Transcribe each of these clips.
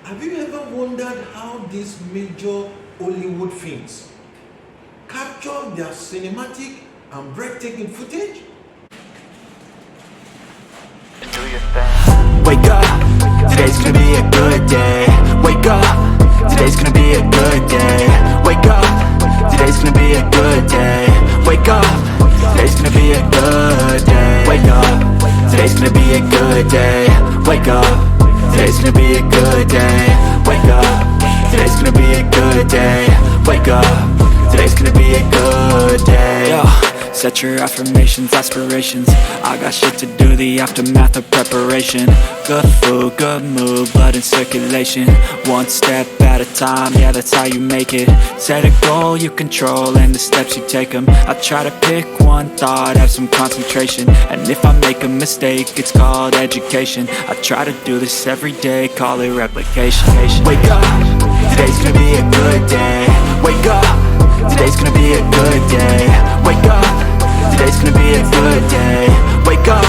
Have you ever wondered how these major Hollywood films capture their cinematic and breathtaking footage? Do your thing. Wake up, today's gonna be a good day. Wake up, today's gonna be a good day. Wake up, today's gonna be a good day. Wake up, today's gonna be a good day. Wake up, today's gonna be a good day. Wake up, today's gonna be a good day. Wake up, today's gonna be a good day. Wake up, today's gonna be a good day. Yo. Set your affirmations, aspirations. I got shit to do, the aftermath of preparation. Good food, good mood, blood in circulation. One step at a time, yeah, that's how you make it. Set a goal you control and the steps you take them. I try to pick one thought, have some concentration. And if I make a mistake, it's called education. I try to do this every day, call it replication. Wake up, today's gonna be a good day. Wake up, today's gonna be a good day. Wake up, today's gonna be a good day. Wake up,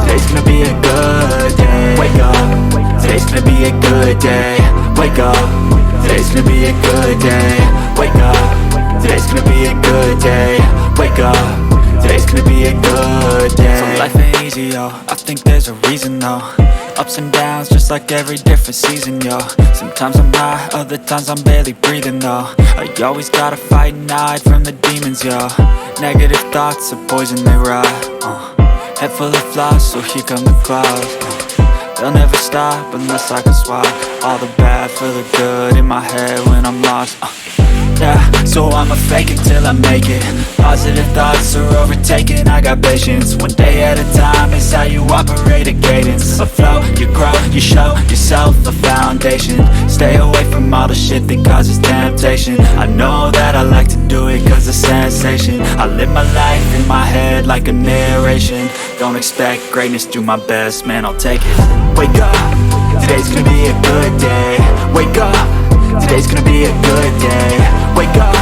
today's gonna be a good day. Wake up, today's gonna be a good day. Wake up, today's gonna be a good day. Wake up, today's gonna be a good day. Wake up, today's gonna be a good day. So life ain't easy, yo, I think there's a reason though. Ups and downs, just like every different season, yo. Sometimes I'm high, other times I'm barely breathing, though. I always gotta fight and hide from the demons, yo. Negative thoughts are poison, they rot. Head full of flies, so here come the clouds. They'll never stop unless I can swap all the bad for the good in my head when I'm lost. Yeah, so I'ma fake it till I make it. Positive thoughts are overtaken, I got patience. One day at a time is how you operate a cadence. A flow, you grow, you show yourself a foundation. Stay away from all the shit that causes temptation. I know that I like to do it cause it's sensation. I live my life in my head like a narration. Don't expect greatness, do my best, man, I'll take it. Wake up, today's gonna be a good day. Wake up, today's gonna be a good day. Wake up,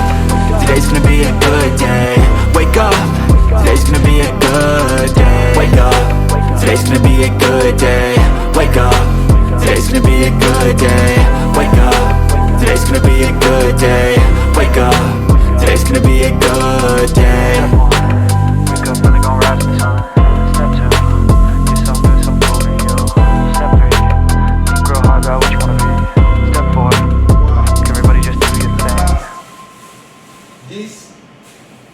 today's gonna be a good day. Wake up, today's gonna be a good day. Wake up, today's gonna be a good day. Wake up, today's gonna be a good day. Wake up, today's gonna be a good day. Wake up, today's gonna be a good day. Wake up, really gon' rise to the sun. Step 2, get some good, some over you. Step 3, think real hard about what you wanna be. Step 4, everybody just do your thing. This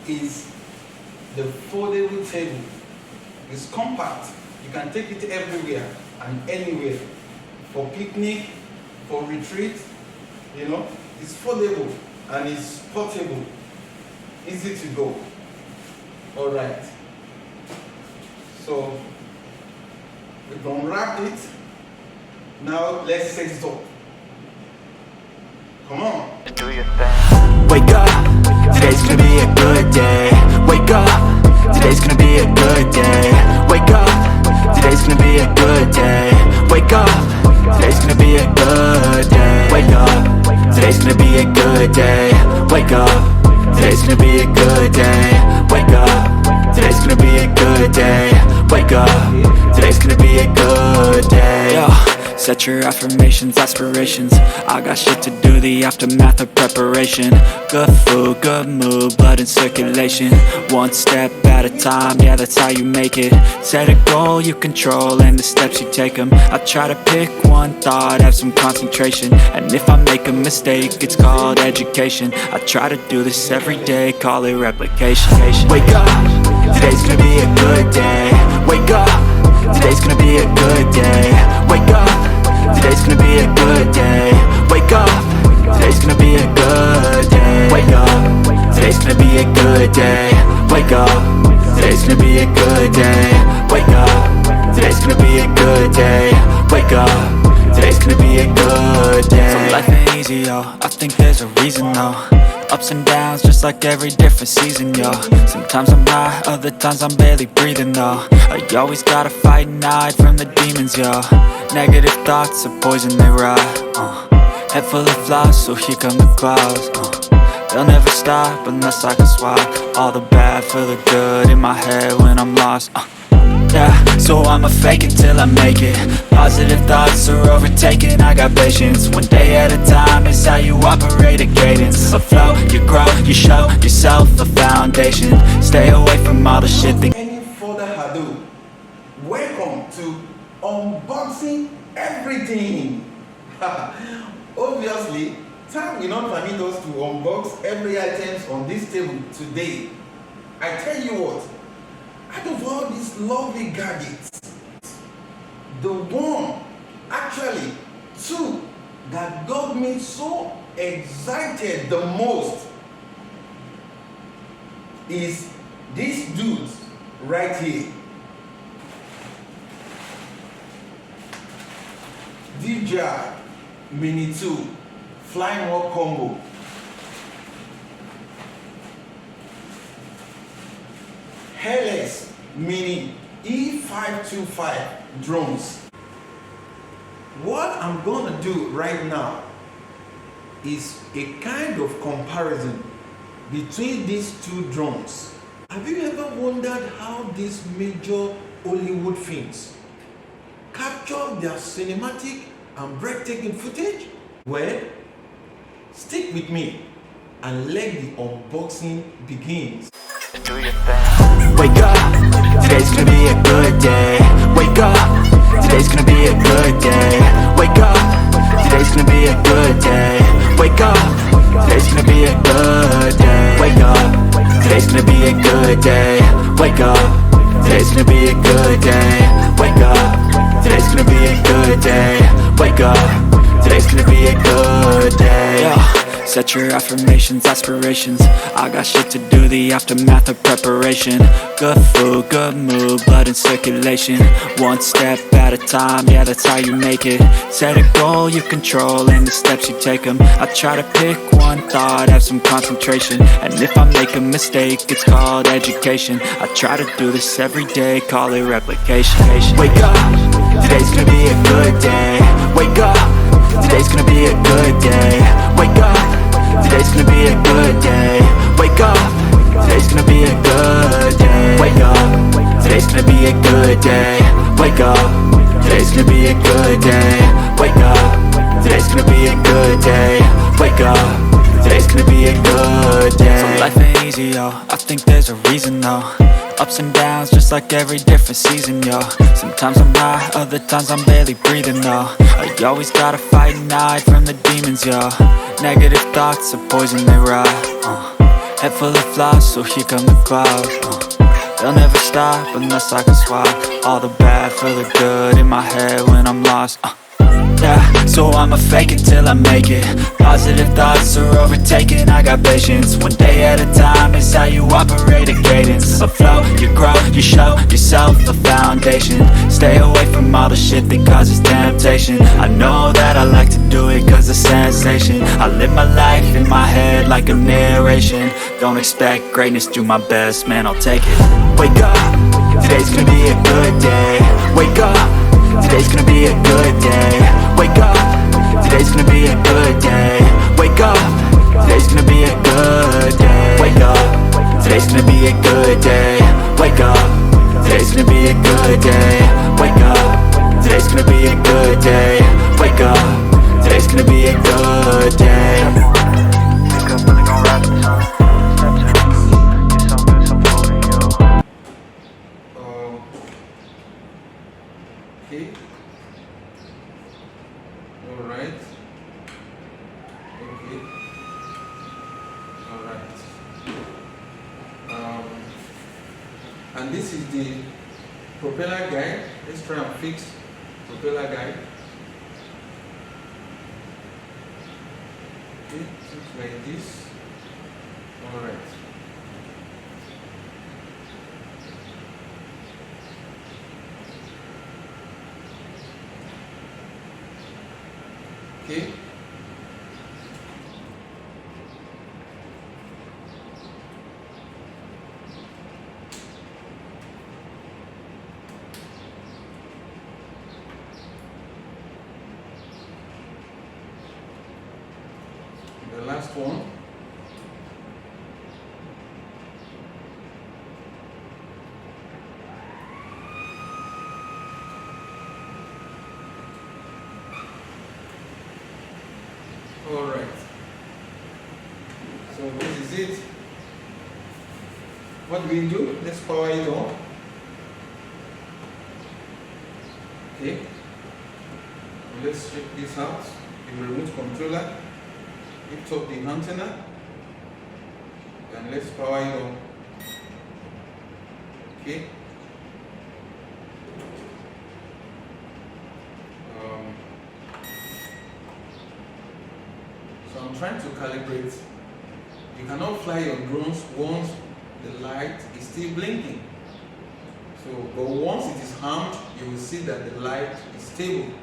is the foldable table. It's compact. You can take it everywhere and anywhere. For picnic, for retreat, you know. It's foldable and it's portable. Easy to go. Alright. So we're gonna wrap it. Now let's set it up. Come on. Do your thing. Wake up, today's gonna be a good day. Wake up, today's gonna be a good day. Wake up, today's gonna be a good day. Wake up, today's gonna be a good day. Wake up, today's gonna be a good day. Wake up, today's gonna be a good day. Wake up, today's gonna be a good day. Wake up, today's gonna be a good day. Yo. Set your affirmations, aspirations. I got shit to do, the aftermath of preparation. Good food, good mood, blood in circulation. One step at a time, yeah, that's how you make it. Set a goal you control and the steps you take them. I try to pick one thought, have some concentration. And if I make a mistake, it's called education. I try to do this every day, call it replication. Wake up, today's gonna be a good day. Wake up, today's gonna be a good day. Wake up, today's gonna be a good day. Wake up, today's gonna be a good day. Wake up, today's gonna be a good day. Wake up, today's gonna be a good day. Wake up, today's gonna be a good day. Wake up, today's gonna be a good day. So life ain't easy, yo, I think there's a reason though. Ups and downs, just like every different season, yo. Sometimes I'm high, other times I'm barely breathing, though. I always gotta fight and hide from the demons, yo. Negative thoughts are poison, they rot. Head full of flies, so here come the clouds. They'll never stop unless I can swap all the bad for the good in my head when I'm lost. Yeah, so I'ma fake it till I make it. Positive thoughts are overtaken, I got patience. One day at a time is how you operate a cadence. A flow, you grow, you show yourself a foundation. Stay away from all the shit that Any further ado, welcome to unboxing everything. Obviously, time will not permit us to unbox every items on this table today. I tell you what, out of all these lovely gadgets, the one, actually two, that got me so excited the most is this dude right here. DJI Mini 2 Flying Rock Combo. Helix Mini E525 drones. What I'm gonna do right now is a kind of comparison between these two drones. Have you ever wondered how these major Hollywood films capture their cinematic and breathtaking footage? Well, stick with me and let the unboxing begins. do your thing. Wake up, today's gonna be a good day. Wake up, today's gonna be a good day. Wake up, today's gonna be a good day. Wake up, today's gonna be a good day. Wake up, today's gonna be a good day. Wake up, today's gonna be a good day. Wake up, today's gonna be a good day. Wake up, today's gonna be a good day. Yeah. Set your affirmations, aspirations. I got shit to do, the aftermath of preparation. Good food, good mood, blood in circulation. One step at a time, yeah, that's how you make it. Set a goal you control and the steps you take them. I try to pick one thought, have some concentration. And if I make a mistake, it's called education. I try to do this every day, call it replication. Wake up, today's gonna be a good day. Wake up, today's gonna be a good day. Wake up, today's gonna be a good day. Wake up, today's gonna be a good day. Wake up, today's gonna be a good day. Wake up, today's gonna be a good day. Wake up, today's gonna be a good day. Wake up, today's gonna be a good day. So life ain't easy, yo, I think there's a reason though. Ups and downs, just like every different season, yo. Sometimes I'm high, other times I'm barely breathing, though. I always gotta fight and hide from the demons, yo. Negative thoughts are poison, they rot. Head full of flies, so here come the clouds. They'll never stop unless I can swap all the bad for the good in my head when I'm lost. Yeah, so I'ma fake it till I make it. Positive thoughts are overtaken, I got patience. One day at a time is how you operate a cadence. A flow, you grow, you show yourself a foundation. Stay away from all the shit that causes temptation. I know that I like to do it cause it's sensation. I live my life in my head like a narration. Don't expect greatness, do my best, man, I'll take it. Wake up, today's gonna be a good day. Wake up, today's gonna be a good day. Wake up, today's gonna be a good day. Wake up, today's gonna be a good day. Wake up, today's gonna be a good day. Wake up, today's gonna be a good day. Wake up, today's gonna be a good day. Wake up, today's gonna be a good day. Wake up, really gon' rap this song. Okay. All right. Okay. All right. And this is the propeller guide. Let's try and fix propeller guide. Okay, looks like this. All right. Okay. The last one. Alright. So this is it. What do we do? Let's power it on. Okay. Let's check this out. The remote controller. Lift up the antenna. And let's power it on. Okay. So I'm trying to calibrate. You cannot fly your drones once the light is still blinking. So, but once it is armed, you will see that the light is stable.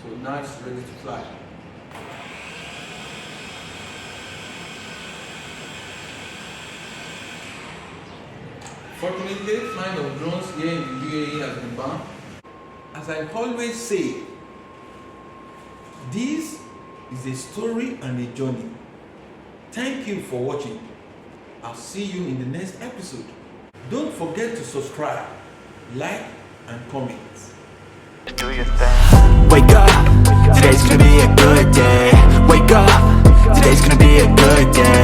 So now it's ready to fly. Fortunately, flying of drones here in the UAE has been banned. As I always say, this is a story and a journey. Thank you for watching. I'll see you in the next episode. Don't forget to subscribe, like, and comment. Do your thing. Wake up, today's gonna be a good day. Wake up, today's gonna be a good day.